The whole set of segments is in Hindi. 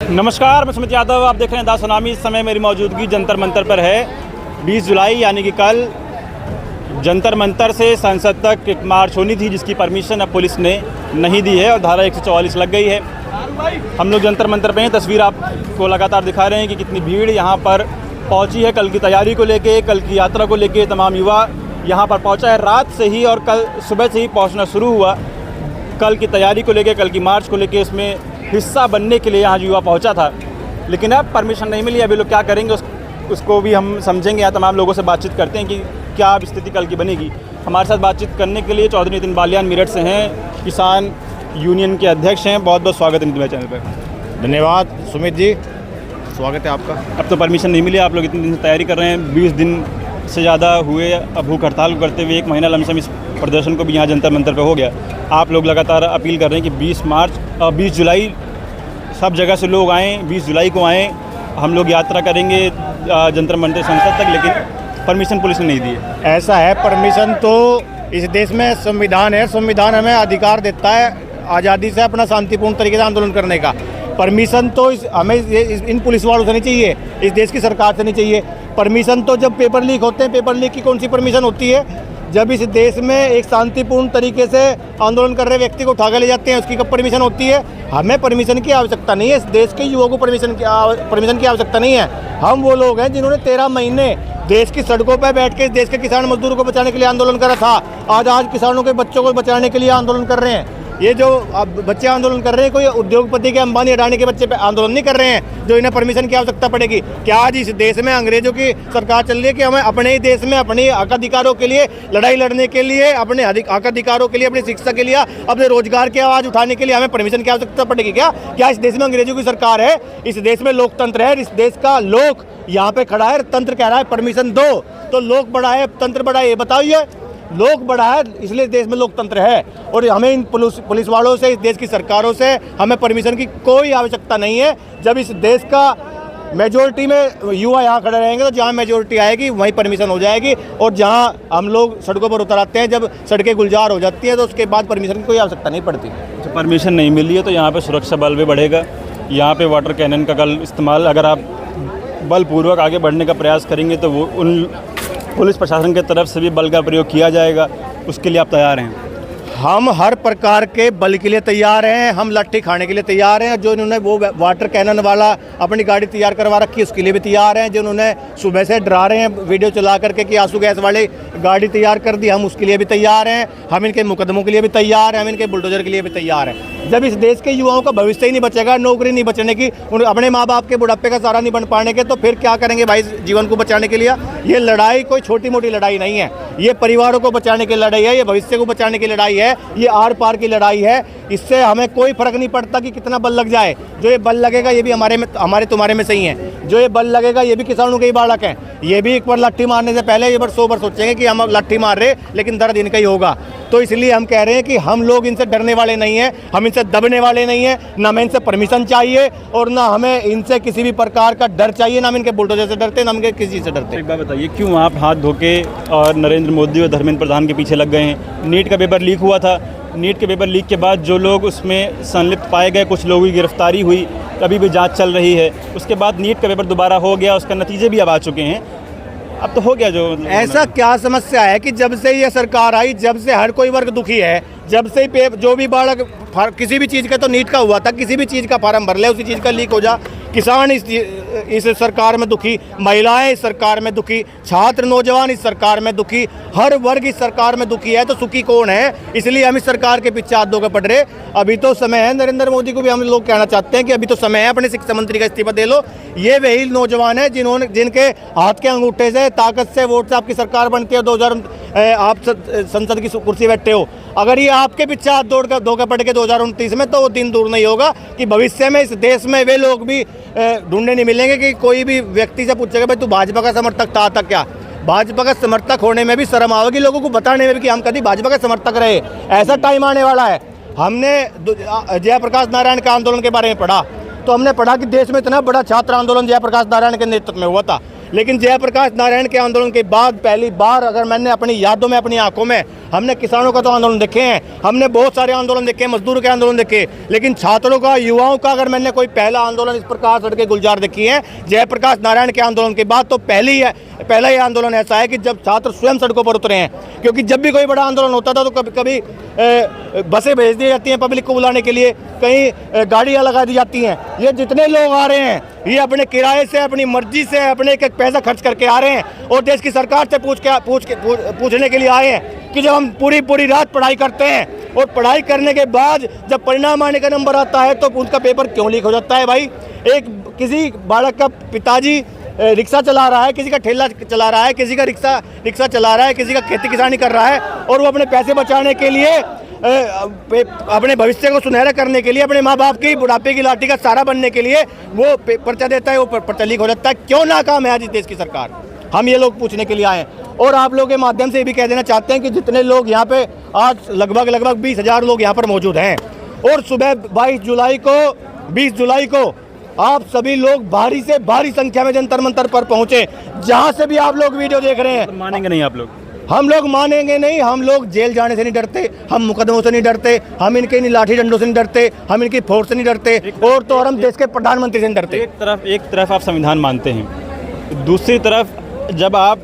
नमस्कार, मैं सुमित यादव। आप देख रहे हैं दा सुनामी। इस समय मेरी मौजूदगी जंतर मंतर पर है। 20 जुलाई यानी कि कल जंतर मंतर से संसद तक एक मार्च होनी थी, जिसकी परमिशन अब पुलिस ने नहीं दी है और धारा 144 लग गई है। हम लोग जंतर मंतर पे हैं। तस्वीर आपको लगातार दिखा रहे हैं कि कितनी भीड़ यहाँ पर पहुँची है। कल की तैयारी को लेके, कल की यात्रा को लेके तमाम युवा यहाँ पर पहुँचा है रात से ही, और कल सुबह से ही पहुँचना शुरू हुआ। कल की तैयारी को लेके, कल की मार्च को लेके, इसमें हिस्सा बनने के लिए यहाँ युवा पहुँचा था। लेकिन अब परमिशन नहीं मिली। अभी लोग क्या करेंगे उसको भी हम समझेंगे। यहाँ तमाम लोगों से बातचीत करते हैं कि क्या अब स्थिति कल की बनेगी। हमारे साथ बातचीत करने के लिए चौधरी नितिन बालियान मेरठ से हैं, किसान यूनियन के अध्यक्ष हैं। बहुत बहुत स्वागत है नितिन चैनल पर। धन्यवाद सुमित जी, स्वागत है आपका। अब तो परमिशन नहीं मिली, आप लोग इतने दिन से तैयारी कर रहे हैं। 20 दिन से ज़्यादा हुए अब भूख हड़ताल करते हुए। 1 महीना लमसम इस प्रदर्शन को भी यहाँ जंतर मंतर पे हो गया। आप लोग लगातार अपील कर रहे हैं कि 20 जुलाई सब जगह से लोग आएँ, 20 जुलाई को आएँ, हम लोग यात्रा करेंगे जंतर मंतर संसद तक, लेकिन परमिशन पुलिस ने नहीं दी है। ऐसा है, परमिशन तो इस देश में संविधान है। संविधान हमें अधिकार देता है आज़ादी से अपना शांतिपूर्ण तरीके से आंदोलन करने का। परमिशन तो हमें इन पुलिस वालों से नहीं चाहिए, इस देश की सरकार से नहीं चाहिए। परमिशन तो जब पेपर लीक होते हैं, पेपर लीक की कौन सी परमिशन होती है? जब इस देश में एक शांतिपूर्ण तरीके से आंदोलन कर रहे व्यक्ति को उठा के ले जाते हैं, उसकी कब परमिशन होती है? हमें परमिशन की आवश्यकता नहीं है। इस देश के युवाओं को परमिशन की आवश्यकता नहीं है। हम वो लोग हैं जिन्होंने 13 महीने देश की सड़कों पर बैठ के इस देश के किसान मजदूरों को बचाने के लिए आंदोलन करा था। आज किसानों के बच्चों को बचाने के लिए आंदोलन कर रहे हैं। ये जो बच्चे आंदोलन कर रहे हैं, कोई उद्योगपति के, अंबानी अडानी के बच्चे पे आंदोलन नहीं कर रहे हैं जो इन्हें परमिशन की आवश्यकता पड़ेगी। क्या आज इस देश में अंग्रेजों की सरकार चल रही है कि हमें अपने ही देश में अपने हक अधिकारों के लिए लड़ाई लड़ने के लिए, अपने हक अधिकारों के लिए, अपनी शिक्षा के लिए, अपने रोजगार की आवाज़ उठाने के लिए हमें परमिशन की आवश्यकता पड़ेगी? क्या इस देश में अंग्रेजों की सरकार है? इस देश में लोकतंत्र है। इस देश का लोक यहाँ पे खड़ा है, तंत्र कह रहा है परमिशन दो, तो लोक बड़ा है तंत्र बड़ा है? ये बताइए। लोक बड़ा है, इसलिए देश में लोकतंत्र है। और हमें इन पुलिस वालों से, इस देश की सरकारों से हमें परमिशन की कोई आवश्यकता नहीं है। जब इस देश का मेजोरिटी में युवा यहाँ खड़े रहेंगे, तो जहाँ मेजोरिटी आएगी वहीं परमिशन हो जाएगी। और जहाँ हम लोग सड़कों पर उतर आते हैं, जब सड़कें गुलजार हो जाती हैं, तो उसके बाद परमिशन की कोई आवश्यकता नहीं पड़ती। तो परमिशन नहीं मिली है तो यहाँ पर सुरक्षा बल भी बढ़ेगा। यहाँ पर वाटर कैनन का कल इस्तेमाल, अगर आप बलपूर्वक आगे बढ़ने का प्रयास करेंगे तो वो उन पुलिस प्रशासन की तरफ से भी बल का प्रयोग किया जाएगा। उसके लिए आप तैयार हैं? हम हर प्रकार के बल के लिए तैयार हैं। हम लाठी खाने के लिए तैयार हैं। जो इन्होंने वो वाटर कैनन वाला अपनी गाड़ी तैयार करवा रखी है, उसके लिए भी तैयार हैं। जो उन्होंने सुबह से डरा रहे हैं वीडियो चला करके कि आंसू गैस वाली गाड़ी तैयार कर दी, हम उसके लिए भी तैयार हैं। हम इनके मुकदमों के लिए भी तैयार हैं। हम इनके बुलडोजर के लिए भी तैयार हैं। जब इस देश के युवाओं का भविष्य ही नहीं बचेगा, नौकरी नहीं बचने की, अपने माँ बाप के बुढ़ापे का सहारा नहीं बन पाने के, तो फिर क्या करेंगे भाई जीवन को बचाने के लिए? ये लड़ाई कोई छोटी मोटी लड़ाई नहीं है। ये परिवारों को बचाने की लड़ाई है, ये भविष्य को बचाने की लड़ाई है, ये आर पार की लड़ाई है। इससे हमें कोई फर्क नहीं पड़ता कि कितना बल लग जाए। जो ये बल लगेगा ये भी हमारे तुम्हारे में सही है। जो ये बल लगेगा ये भी किसानों के ही बालक हैं। ये भी एक बार लाठी मारने से पहले ये बार 100 बार सोचेंगे कि हम लाठी मार रहे, लेकिन दर्द इनका ही होगा। तो इसलिए हम कह रहे हैं कि हम लोग इनसे डरने वाले नहीं हैं, हम इनसे दबने वाले नहीं हैं। ना हमें इनसे परमिशन चाहिए और ना हमें इनसे किसी भी प्रकार का डर चाहिए। ना हम इनके बुलडोजर से डरते, ना हम किसी चीज़ से डरते। एक बात बताइए, क्यों आप हाथ धोके और नरेंद्र मोदी और धर्मेंद्र प्रधान के पीछे लग गए हैं? नीट का पेपर लीक हुआ था। नीट के पेपर लीक के बाद जो लोग उसमें संलिप्त पाए गए, कुछ लोगों की गिरफ्तारी हुई, अभी भी जांच चल रही है। उसके बाद नीट का पेपर दोबारा हो गया, उसका नतीजे भी अब आ चुके हैं। अब तो हो गया जो ऐसा क्या समस्या है कि जब से ये सरकार आई, जब से हर कोई वर्ग दुखी है। जब से जो भी बालक किसी भी चीज़ का, तो नीट का हुआ था, किसी भी चीज़ का फार्म भर ले, उसी चीज़ का लीक हो जा। किसान इस सरकार में दुखी, महिलाएं इस सरकार में दुखी, छात्र नौजवान इस सरकार में दुखी, हर वर्ग इस सरकार में दुखी है। तो सुखी कौन है? इसलिए हम इस सरकार के पीछे हाथ धोकर पड़ रहे। अभी तो समय है, नरेंद्र मोदी को भी हम लोग कहना चाहते हैं कि अभी तो समय है, अपने शिक्षा मंत्री का इस्तीफा दे लो। ये वही नौजवान है जिनके हाथ के अंगूठे से, ताकत से, वोट से आपकी सरकार बनती है। 2000 आप संसद की कुर्सी बैठे हो। अगर ये आपके पीछे हाथ धोकर पड़ के 2029 में, तो वो दिन दूर नहीं होगा कि भविष्य में इस देश में वे लोग भी ढूंढने नहीं मिलेंगे कि कोई भी व्यक्ति से पूछेगा भाई तू भाजपा का समर्थक था क्या? भाजपा का समर्थक होने में भी शर्म आएगी लोगों को बताने में भी कि हम कभी भाजपा के समर्थक रहे। ऐसा टाइम आने वाला है। हमने जयप्रकाश नारायण के आंदोलन के बारे में पढ़ा, तो हमने पढ़ा कि देश में इतना बड़ा छात्र आंदोलन जयप्रकाश नारायण के नेतृत्व में हुआ था। लेकिन जयप्रकाश नारायण के आंदोलन के बाद पहली बार अगर मैंने अपनी यादों में, अपनी आंखों में, हमने किसानों का तो आंदोलन देखे हैं, हमने बहुत सारे आंदोलन देखे, मजदूरों के आंदोलन देखे, लेकिन छात्रों का, युवाओं का अगर मैंने कोई पहला आंदोलन इस प्रकार सड़कें गुलजार देखी है जयप्रकाश नारायण के आंदोलन के बाद, तो पहला ही आंदोलन ऐसा है कि जब छात्र स्वयं सड़कों पर उतरे हैं। क्योंकि जब भी कोई बड़ा आंदोलन होता था तो कभी कभी बसें भेज दी जाती हैं पब्लिक को बुलाने के लिए, कहीं गाड़ियाँ लगा दी जाती हैं। ये जितने लोग आ रहे हैं ये अपने किराए से, अपनी मर्जी से, अपने एक एक पैसा खर्च करके आ रहे हैं और देश की सरकार से पूछने के लिए आए हैं कि जब हम पूरी रात पढ़ाई करते हैं और पढ़ाई करने के बाद जब परिणाम आने का नंबर आता है तो उनका पेपर क्यों लीक हो जाता है भाई। एक किसी बालक का पिताजी रिक्शा चला रहा है, किसी का ठेला चला रहा है, किसी का रिक्शा चला रहा है, किसी का खेती किसानी कर रहा है और वो अपने पैसे बचाने के लिए, अपने भविष्य को सुनहरा करने के लिए, अपने माँ बाप की बुढ़ापे की लाठी का सहारा बनने के लिए वो पर्चा देता है, वो पर्चा लीक हो जाता है। क्यों नाकाम है आज इस देश की सरकार? हम ये लोग पूछने के लिए आए हैं। और आप लोगों के माध्यम से ये भी कह देना चाहते हैं कि जितने लोग यहाँ पे आज लगभग 20,000 लोग यहाँ पर मौजूद हैं और सुबह 20 जुलाई को आप सभी लोग भारी से भारी संख्या में जंतर मंतर पर पहुंचे। जहां से भी आप लोग वीडियो देख रहे हैं, मानेंगे नहीं आप लोग? हम लोग मानेंगे नहीं। हम लोग जेल जाने से नहीं डरते, हम मुकदमों से नहीं डरते, हम इनके इन लाठी डंडों से नहीं डरते, हम इनकी फोर्स से नहीं डरते और तो और हम देश के प्रधानमंत्री से नहीं डरते। एक तरफ आप संविधान मानते हैं, दूसरी तरफ जब आप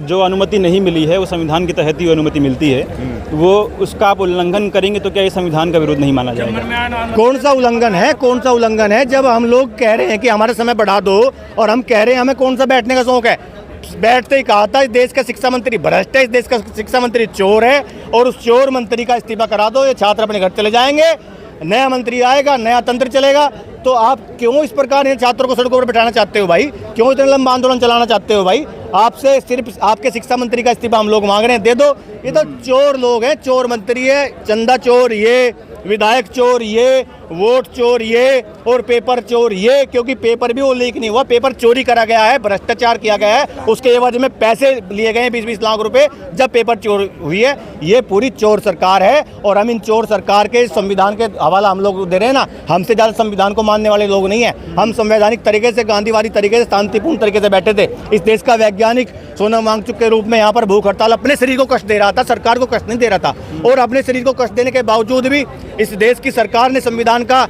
जो अनुमति नहीं मिली है वो संविधान के तहत ही अनुमति मिलती है, वो उसका आप उल्लंघन करेंगे तो क्या ये संविधान का विरोध नहीं माना जाएगा? कौन सा उल्लंघन है? कौन सा उल्लंघन है? जब हम लोग कह रहे हैं कि हमारा समय बढ़ा दो और हम कह रहे हैं हमें कौन सा बैठने का शौक है? बैठते ही कहा था इस देश का शिक्षा मंत्री भ्रष्ट है, इस देश का शिक्षा मंत्री चोर है और उस चोर मंत्री का इस्तीफा करा दो, ये छात्र अपने घर चले जाएंगे, नया मंत्री आएगा, नया तंत्र चलेगा। तो आप क्यों इस प्रकार इन छात्रों को सड़कों पर बैठाना चाहते हो भाई? क्यों इतना लंबा आंदोलन चलाना चाहते हो भाई? आपसे सिर्फ आपके शिक्षा मंत्री का इस्तीफा हम लोग मांग रहे हैं, दे दो। ये तो चोर लोग हैं, चोर मंत्री है, चंदा चोर ये, विधायक चोर ये, वोट चोर ये और पेपर चोर ये। क्योंकि पेपर भी वो लीक नहीं हुआ, पेपर चोरी करा गया है, भ्रष्टाचार किया गया है, उसके एवज में पैसे लिए गए हैं 20-20 लाख रुपए जब पेपर चोर हुई है। ये पूरी चोर सरकार है और हम इन चोर सरकार के संविधान के हवाला हम लोग दे रहे हैं ना। हमसे ज़्यादा संविधान को मानने वाले लोग नहीं है। हम संवैधानिक तरीके से, गांधीवादी तरीके से, शांतिपूर्ण तरीके से बैठे थे। इस देश का वैज्ञानिक सोनम वांगचुक के रूप में यहाँ पर भूख हड़ताल अपने शरीर को कष्ट दे रहा था, सरकार को कष्ट नहीं दे रहा था। और अपने शरीर को कष्ट देने के बावजूद भी इस देश की सरकार ने संविधान का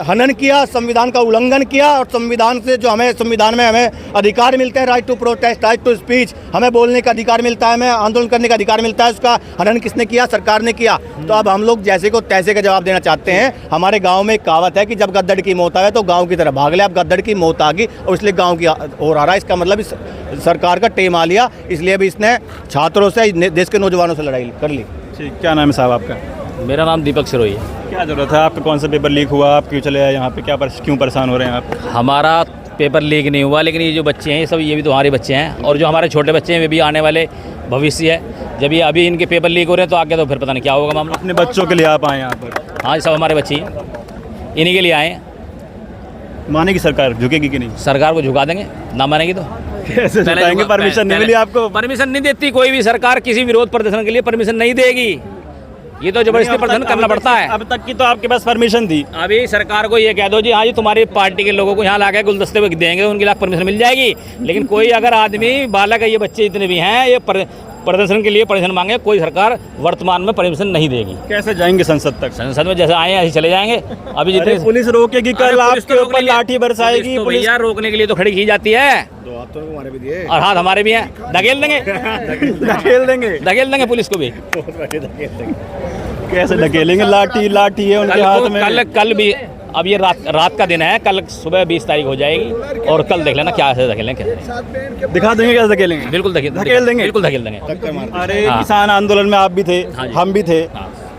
हनन किया, संविधान का उल्लंघन किया और संविधान से जो संविधान में हमें अधिकार मिलते हैं, right to protest, right to speech, हमें बोलने का अधिकार मिलता है, हमें आंदोलन करने का अधिकार मिलता है, उसका हनन किसने किया? सरकार ने किया। तो अब हम लोग जैसे को तैसे का जवाब देना चाहते हैं। हमारे गाँव में एक कहावत है कि जब गद्दड़ की मौत आए तो गाँव की तरफ भाग ले। अब गद्दड़ की मौत आ गई और इसलिए गाँव की ओर आ रहा है। इसका मतलब इस सरकार का टेम आ लिया, इसलिए भी इसने छात्रों से, देश के नौजवानों से लड़ाई कर ली। ठीक, क्या नाम है साहब आपका? मेरा नाम दीपक सिरोही है। क्या ज़रूरत है आपका? कौन सा पेपर लीक हुआ? आप क्यों चले आए यहाँ पे? क्यों परेशान हो रहे हैं आप? हमारा पेपर लीक नहीं हुआ, लेकिन ये जो बच्चे हैं ये सब, ये भी तो हमारे बच्चे हैं और जो हमारे छोटे बच्चे हैं वे भी आने वाले भविष्य है। जब ये अभी इनके पेपर लीक हो रहे हैं तो आगे तो फिर पता नहीं क्या होगा मामला। अपने बच्चों के लिए आप आए यहाँ पर? हाँ, ये सब हमारे बच्चे हैं, इन्हीं के लिए आए हैं। मानेगी सरकार? झुकेगी कि नहीं? सरकार को झुका देंगे, ना मानेगी तो कैसे झुकाएंगे? परमिशन नहीं मिली आपको? परमिशन नहीं देती कोई भी सरकार, किसी विरोध प्रदर्शन के लिए परमिशन नहीं देगी। ये तो जबरदस्ती प्रदर्शन करना पड़ता है। अब तक की तो आपके पास परमिशन थी। अभी सरकार को ये कह दो जी हाँ जी तुम्हारी पार्टी के लोगों को यहाँ ला के गुलदस्ते में देंगे, उनके लिए परमिशन मिल जाएगी। लेकिन कोई अगर आदमी, बालक है, ये बच्चे जितने भी हैं, ये प्रदर्शन के लिए परमिशन मांगे, कोई सरकार वर्तमान में परमिशन नहीं देगी। कैसे जाएंगे संसद तक? संसद में जैसे आए ऐसे चले जाएंगे। अभी जितने पुलिस रोकेगी, कल आपके ऊपर लाठी बरसाएगी। पुलिस रोकने के लिए तो खड़ी की जाती है, दो हाथ तो हमारे भी दिए और हाथ हमारे भी हैं, धकेल देंगे धकेल देंगे पुलिस को भी। कैसे धकेलेंगे? लाठी है उनके हाथ में। कल भी, अब ये रात का दिन है, कल सुबह 20 तारीख हो जाएगी और कल देख लेना क्या ऐसे धकेलेंगे, दिखा देंगे कैसे धकेलेंगे। बिल्कुल धकेल देंगे, बिल्कुल धकेल देंगे। अरे किसान आंदोलन में आप भी थे, हम भी थे।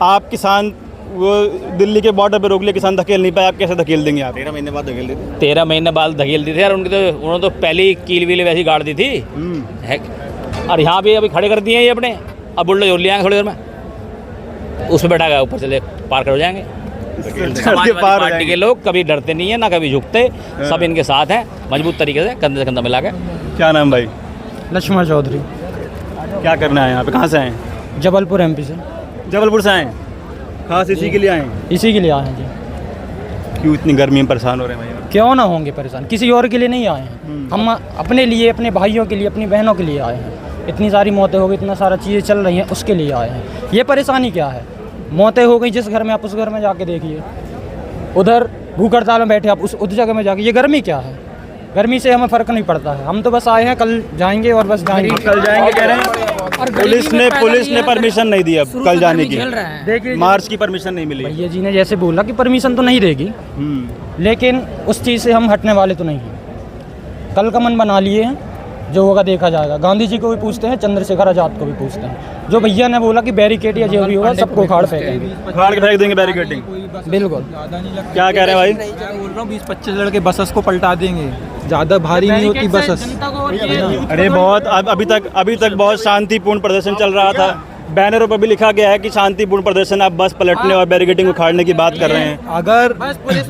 आप किसान वो दिल्ली के बॉर्डर पे रोक लिए, किसान धकेल नहीं पाए, आप कैसे धकेल देंगे? आप 13 महीने बाद धकेल दी थी। 13 महीने बाद धकेल दी थी यार। उन्होंने तो पहली कील वील वैसी गाड़ दी थी और यहाँ भी अभी खड़े कर दिए हैं ये अपने। अब बुल्डो जोड़ ले आएंगे थोड़ी देर में, उसमें बैठा गया, ऊपर से पार कर हो जाएंगे। समाजवादी पार्टी के लोग कभी डरते नहीं है, ना कभी झुकते, सब इनके साथ हैं मजबूत तरीके से, कंधे से कंधा मिला के। क्या नाम भाई? लक्ष्मण चौधरी। क्या करना है यहाँ पे? कहाँ से आए? जबलपुर एमपी से। जबलपुर से आए? खास इसी के लिए आए? इसी के लिए आए हैं जी। क्यों इतनी गर्मी में परेशान हो रहे हैं भाई? क्यों ना होंगे परेशान, किसी और के लिए नहीं आए हैं। हम अपने लिए, अपने भाइयों के लिए, अपनी बहनों के लिए आए हैं। इतनी सारी मौतें हो गई, इतना सारा चीज़ें चल रही हैं, उसके लिए आए हैं। ये परेशानी क्या है? मौतें हो गई जिस घर में, आप उस घर में जाके देखिए, उधर भूख हड़ताल में बैठे आप उस जगह में जाके, ये गर्मी क्या है? गर्मी से हमें फ़र्क नहीं पड़ता है। हम तो बस आए हैं, कल जाएंगे और बस जाएंगे। कल जाएंगे कह रहे हैं, पुलिस ने परमिशन नहीं दी अब कल जाने की। देखिए मार्च की परमिशन नहीं मिली। भैया जी ने जैसे बोला कि परमिशन तो नहीं देगी, लेकिन उस चीज़ से हम हटने वाले तो नहीं हैं। कल का मन बना लिए हैं, जो होगा देखा जाएगा। गांधी जी को भी पूछते हैं, चंद्रशेखर आज़ाद को भी पूछते हैं। जो भैया ने बोला कि बैरिकेड या जो भी होगा सबको उखाड़ फेंकेंगे, उखाड़ के फेंक देंगे बैरिकेडिंग। बिल्कुल। क्या कह रहे हैं भाई? बोल रहा हूँ 20-25 लड़के बसस को पलटा देंगे, ज़्यादा भारी नहीं होती बसस। अरे बहुत अभी तक बहुत शांतिपूर्ण प्रदर्शन चल रहा था। बैनरों पर भी लिखा गया है कि शांतिपूर्ण प्रदर्शन, आप बस पलटने और बैरिकेडिंग उखाड़ने की बात कर रहे हैं। अगर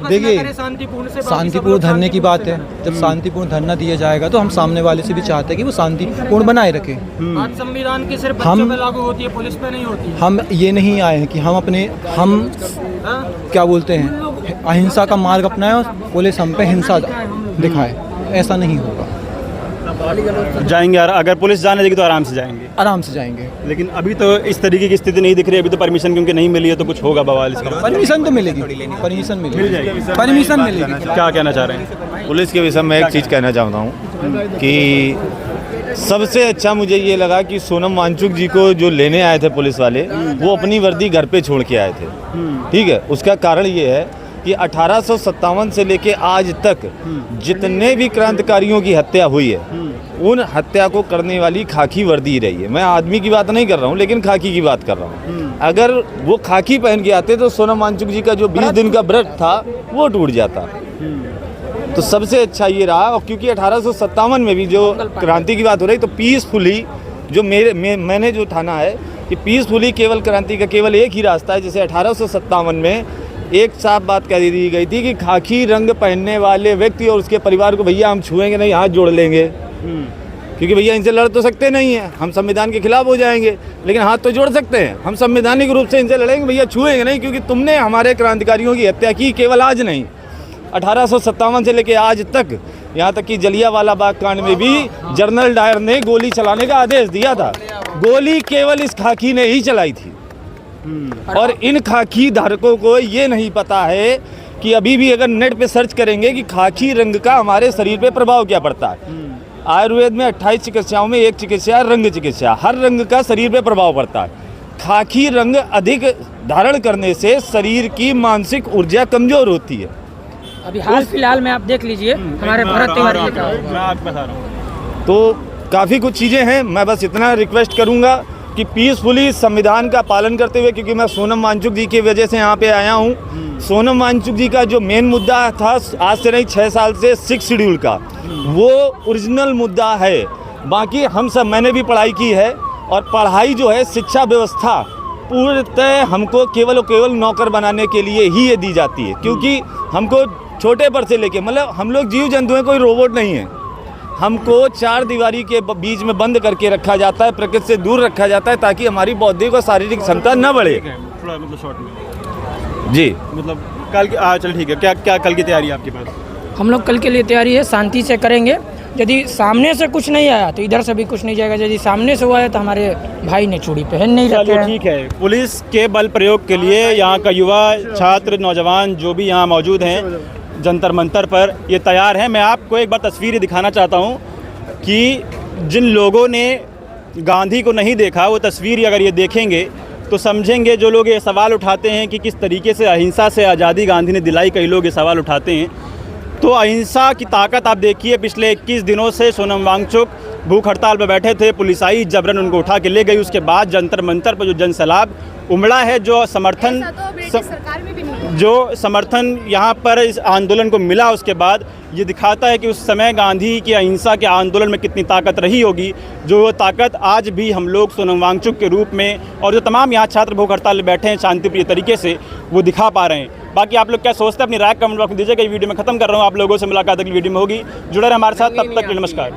देखिए शांतिपूर्ण धरने की बात है, जब शांतिपूर्ण धरना दिया जाएगा तो हम सामने वाले से भी चाहते हैं कि वो शांतिपूर्ण बनाए रखें। आज संविधान की सिर्फ बच्चों पे लागू होती है, पुलिस पे नहीं होती। हम ये नहीं आए हैं कि हम क्या बोलते हैं, अहिंसा का मार्ग अपनाएं और पुलिस हम पे हिंसा दिखाए, ऐसा नहीं होगा। जाएंगे, अगर पुलिस जाने देगी तो आराम से जाएंगे। आराम से जाएंगे, लेकिन अभी तो इस तरीके की स्थिति नहीं दिख रही। अभी तो परमिशन क्योंकि नहीं मिली है, तो कुछ होगा बवाल इसका। परमिशन तो मिलेगी, परमिशन मिलेगी, परमिशन मिलेगी। क्या कहना चाह रहे हैं? पुलिस के विषय में एक चीज़ कहना चाहता हूँ कि सबसे अच्छा मुझे ये लगा कि सोनम वांगचुक जी को जो लेने आए थे पुलिस वाले, वो अपनी वर्दी घर पे छोड़ के आए थे। ठीक है, उसका कारण ये है कि 1857 से लेके आज तक जितने भी क्रांतिकारियों की हत्या हुई है, उन हत्या को करने वाली खाकी वर्दी रही है। मैं आदमी की बात नहीं कर रहा हूँ, लेकिन खाकी की बात कर रहा हूँ। अगर वो खाकी पहन के आते तो सोनम वांगचुक जी का जो 20 दिन का व्रत था वो टूट जाता। तो सबसे अच्छा ये रहा, और क्योंकि 1857 में भी जो क्रांति की बात हो रही, तो पीसफुली जो मैंने जो ठाना है कि पीसफुली केवल क्रांति का केवल एक ही रास्ता है। जैसे 1857 में एक साफ बात कह दी गई थी कि खाकी रंग पहनने वाले व्यक्ति और उसके परिवार को भैया हम छुएंगे नहीं, हाथ जोड़ लेंगे, क्योंकि भैया इनसे लड़ तो सकते नहीं हैं, हम संविधान के खिलाफ हो जाएंगे, लेकिन हाथ तो जोड़ सकते हैं। हम संवैधानिक रूप से इनसे लड़ेंगे, भैया छुएंगे नहीं, क्योंकि तुमने हमारे क्रांतिकारियों की हत्या की। केवल आज नहीं, 1857 से लेकर आज तक, यहाँ तक कि जलियांवाला बाग कांड में भी जनरल डायर ने गोली चलाने का आदेश दिया था। गोली केवल इस खाकी ने ही चलाई थी। और इन खाकी धारकों को ये नहीं पता है कि अभी भी अगर नेट पे सर्च करेंगे कि खाकी रंग का हमारे शरीर पे प्रभाव क्या पड़ता है। आयुर्वेद में 28 चिकित्साओं में एक चिकित्सा रंग चिकित्सा, हर रंग का शरीर पे प्रभाव पड़ता है। खाकी रंग अधिक धारण करने से शरीर की मानसिक ऊर्जा कमजोर होती है। अभी हाल फिलहाल में आप देख लीजिए हमारे भरत तिवारी का, मैं आपको बता रहा हूँ। तो काफ़ी कुछ चीज़ें हैं। मैं बस इतना रिक्वेस्ट करूंगा कि पीसफुली संविधान का पालन करते हुए, क्योंकि मैं सोनम वांगचुक जी की वजह से यहाँ पे आया हूँ। सोनम वांगचुक जी का जो मेन मुद्दा था आज से नहीं 6 साल से 6 शेड्यूल का, वो ओरिजिनल मुद्दा है। बाकी हम सब, मैंने भी पढ़ाई की है, और पढ़ाई जो है शिक्षा व्यवस्था पूर्णतः हमको केवल और केवल नौकर बनाने के लिए ही ये दी जाती है। क्योंकि हमको छोटे पर से लेके, मतलब हम लोग जीव जंतु हैं, कोई रोबोट नहीं है। हमको 4 दीवारी के बीच में बंद करके रखा जाता है, प्रकृति से दूर रखा जाता है, ताकि हमारी बौद्धिक और शारीरिक क्षमता न बढ़े। थोड़ा मतलब शॉर्ट में जी, मतलब कल की चल ठीक है। क्या कल की तैयारी है आपके पास? हम लोग कल के लिए तैयारी है, शांति से करेंगे। यदि सामने से कुछ नहीं आया तो इधर से भी कुछ नहीं जाएगा। यदि सामने से हुआ है तो हमारे भाई ने चूड़ी पहन नहीं रखे हैं। ठीक है। पुलिस के बल प्रयोग के लिए यहाँ का युवा, छात्र, नौजवान जो भी यहाँ मौजूद हैं जंतर मंतर पर, ये तैयार हैं। मैं आपको एक बार तस्वीर दिखाना चाहता हूँ कि जिन लोगों ने गांधी को नहीं देखा, वो तस्वीर अगर ये देखेंगे तो समझेंगे। जो लोग ये सवाल उठाते हैं कि किस तरीके से अहिंसा से आज़ादी गांधी ने दिलाई, कई लोग ये सवाल उठाते हैं। तो अहिंसा की ताकत आप देखिए, पिछले 21 दिनों से सोनम वांगचुक भूख हड़ताल पर बैठे थे, पुलिस आई, जबरन उनको उठा के ले गई। उसके बाद जंतर मंतर पर जो जनसैलाब उमड़ा है, जो समर्थन यहाँ पर इस आंदोलन को मिला, उसके बाद ये दिखाता है कि उस समय गांधी की अहिंसा के आंदोलन में कितनी ताकत रही होगी। जो वो ताकत आज भी हम लोग सोनम वांगचुक के रूप में, और जो तमाम यहाँ छात्र भूख हड़ताल में बैठे हैं शांतिप्रिय तरीके से, वो दिखा पा रहे हैं। बाकी आप लोग क्या सोचते हैं, अपनी राय कमेंट बॉक्स में दीजिएगा। ये वीडियो में खत्म कर रहा हूँ, आप लोगों से मुलाकात अगली वीडियो में होगी। जुड़े रहे हमारे साथ, तब तक नमस्कार।